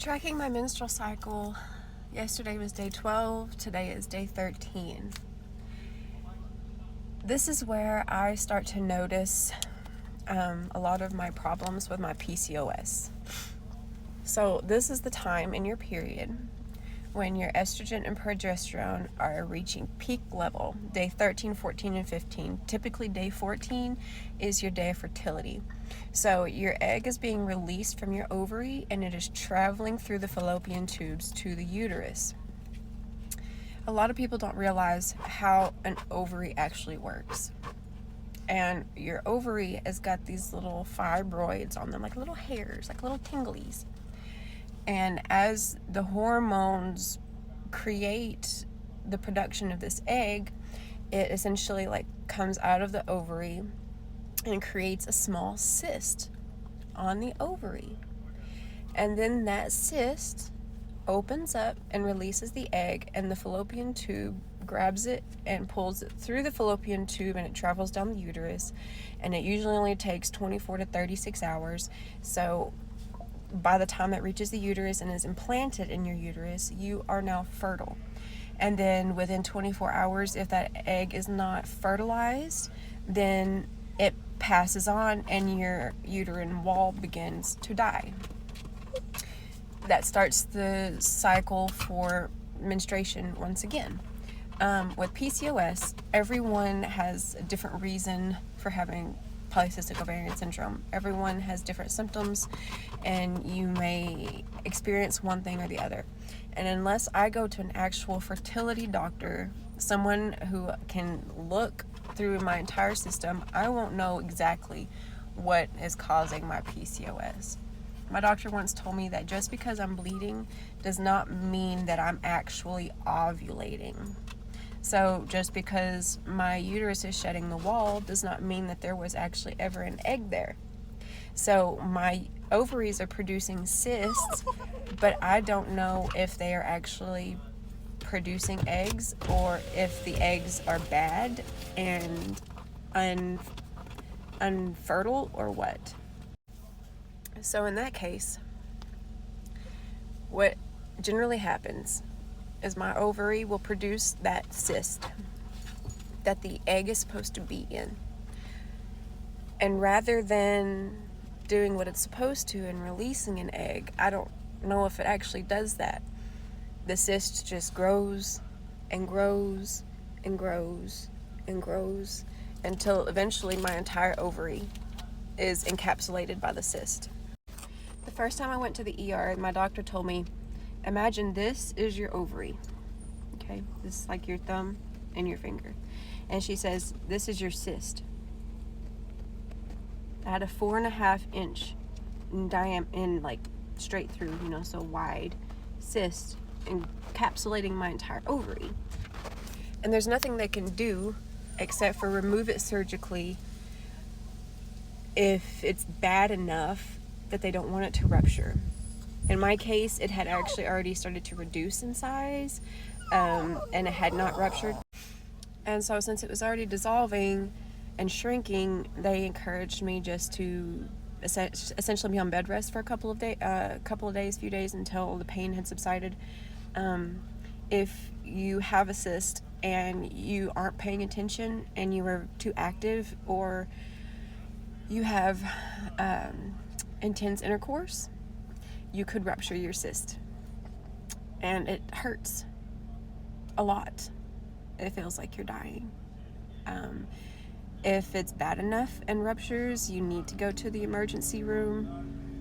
Tracking my menstrual cycle. Yesterday was day 12, today is day 13. This is where I start to notice a lot of my problems with my PCOS. So this is the time in your period when your estrogen and progesterone are reaching peak level, day 13, 14, and 15. Typically day 14 is your day of fertility. So your egg is being released from your ovary and it is traveling through the fallopian tubes to the uterus. A lot of people don't realize how an ovary actually works. And your ovary has got these little fibroids on them, like little hairs, like little tinglies. And as the hormones create the production of this egg, it essentially comes out of the ovary and creates a small cyst on the ovary. And then that cyst opens up and releases the egg, and the fallopian tube grabs it and pulls it through the fallopian tube, and it travels down the uterus. And it usually only takes 24 to 36 hours. So by the time it reaches the uterus and is implanted in your uterus, you are now fertile. And then within 24 hours, if that egg is not fertilized, then it passes on and your uterine wall begins to die. That starts the cycle for menstruation once again. With PCOS, everyone has a different reason for having polycystic ovarian syndrome. Everyone has different symptoms, and you may experience one thing or the other. And unless I go to an actual fertility doctor, someone who can look through my entire system, I won't know exactly what is causing my PCOS. My doctor once told me that just because I'm bleeding does not mean that I'm actually ovulating. So just because my uterus is shedding the wall does not mean that there was actually ever an egg there. So my ovaries are producing cysts, but I don't know if they are actually producing eggs or if the eggs are bad and unfertile or what. So in that case, what generally happens is my ovary will produce that cyst that the egg is supposed to be in. And rather than doing what it's supposed to and releasing an egg, I don't know if it actually does that. The cyst just grows and grows and grows and grows until eventually my entire ovary is encapsulated by the cyst. The first time I went to the ER, my doctor told me, imagine this is your ovary. Okay, this is like your thumb and your finger. And she says, this is your cyst. I had a 4.5 inch in diameter, straight through, so wide cyst encapsulating my entire ovary. And there's nothing they can do except for remove it surgically if it's bad enough that they don't want it to rupture. In my case, it had actually already started to reduce in size, and it had not ruptured. And so since it was already dissolving and shrinking, they encouraged me just to essentially be on bed rest for a couple of few days until the pain had subsided. If you have a cyst and you aren't paying attention and you are too active, or you have intense intercourse, you could rupture your cyst. And it hurts a lot. It feels like you're dying. If it's bad enough and ruptures, you need to go to the emergency room.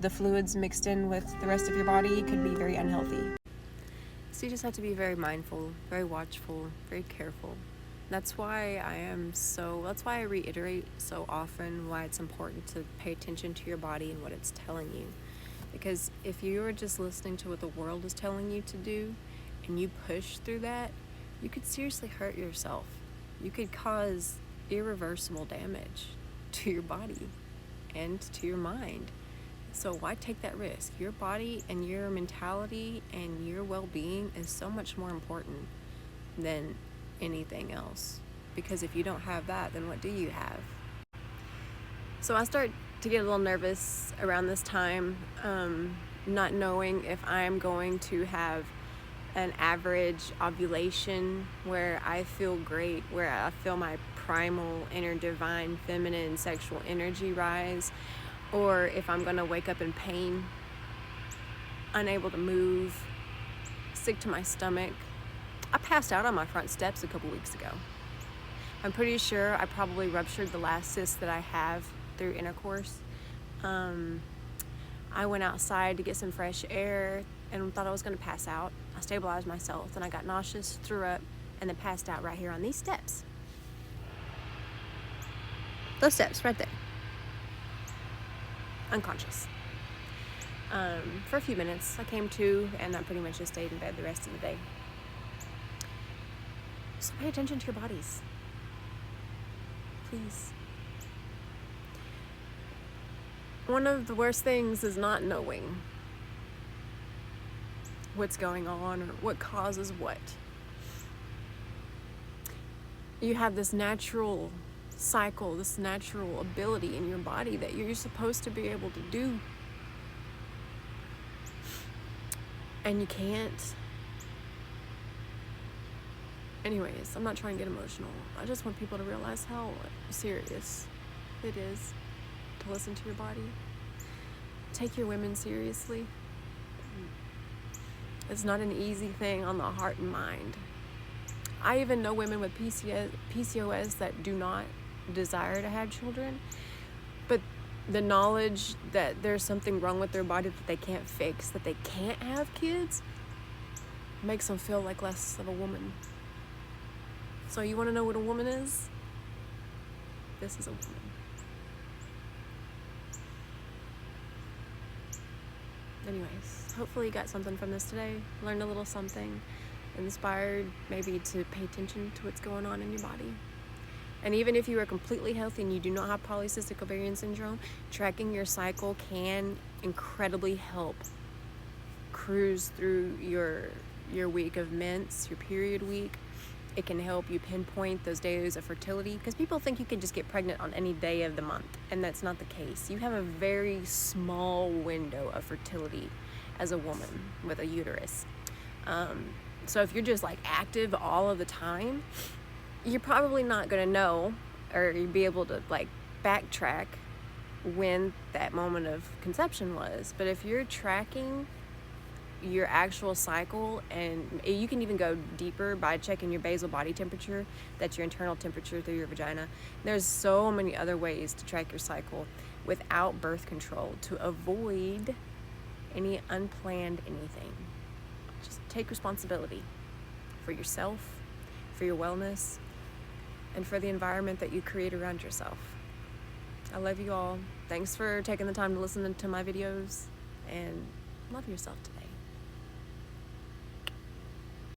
The fluids mixed in with the rest of your body could be very unhealthy. So you just have to be very mindful, very watchful, very careful. That's why I reiterate so often why it's important to pay attention to your body and what it's telling you. Because if you are just listening to what the world is telling you to do and you push through that, you could seriously hurt yourself. You could cause irreversible damage to your body and to your mind. So why take that risk? Your body and your mentality and your well-being is so much more important than anything else. Because if you don't have that, then what do you have? So I start to get a little nervous around this time. not knowing if I'm going to have an average ovulation where I feel great, where I feel my primal inner divine feminine sexual energy rise, or if I'm going to wake up in pain, unable to move, sick to my stomach. I passed out on my front steps a couple weeks ago. I'm pretty sure I probably ruptured the last cyst that I have through intercourse. I went outside to get some fresh air and thought I was going to pass out. I stabilized myself, and I got nauseous, threw up, and then passed out right here on these steps. Those steps right there. Unconscious. For a few minutes, I came to, and I pretty much just stayed in bed the rest of the day. So pay attention to your bodies. Please. One of the worst things is not knowing what's going on or what causes what. You have this natural cycle, this natural ability in your body that you're supposed to be able to do. And you can't. Anyways, I'm not trying to get emotional. I just want people to realize how serious it is to listen to your body. Take your women seriously. It's not an easy thing on the heart and mind. I even know women with PCOS that do not desire to have children, but the knowledge that there's something wrong with their body that they can't fix, that they can't have kids, makes them feel like less of a woman. So you want to know what a woman is? This is a woman. Anyways, hopefully you got something from this today, learned a little something, inspired maybe to pay attention to what's going on in your body. And even if you are completely healthy and you do not have polycystic ovarian syndrome, tracking your cycle can incredibly help cruise through your week of mens, your period week. It can help you pinpoint those days of fertility, because people think you can just get pregnant on any day of the month, and that's not the case. You have a very small window of fertility as a woman with a uterus. So if you're just like active all of the time, you're probably not going to know or be able to like backtrack when that moment of conception was. But if you're tracking your actual cycle, and you can even go deeper by checking your basal body temperature, that's your internal temperature through your vagina. There's so many other ways to track your cycle without birth control to avoid any unplanned anything. Just take responsibility for yourself, for your wellness, and for the environment that you create around yourself. I love you all. Thanks for taking the time to listen to my videos, and love yourself today.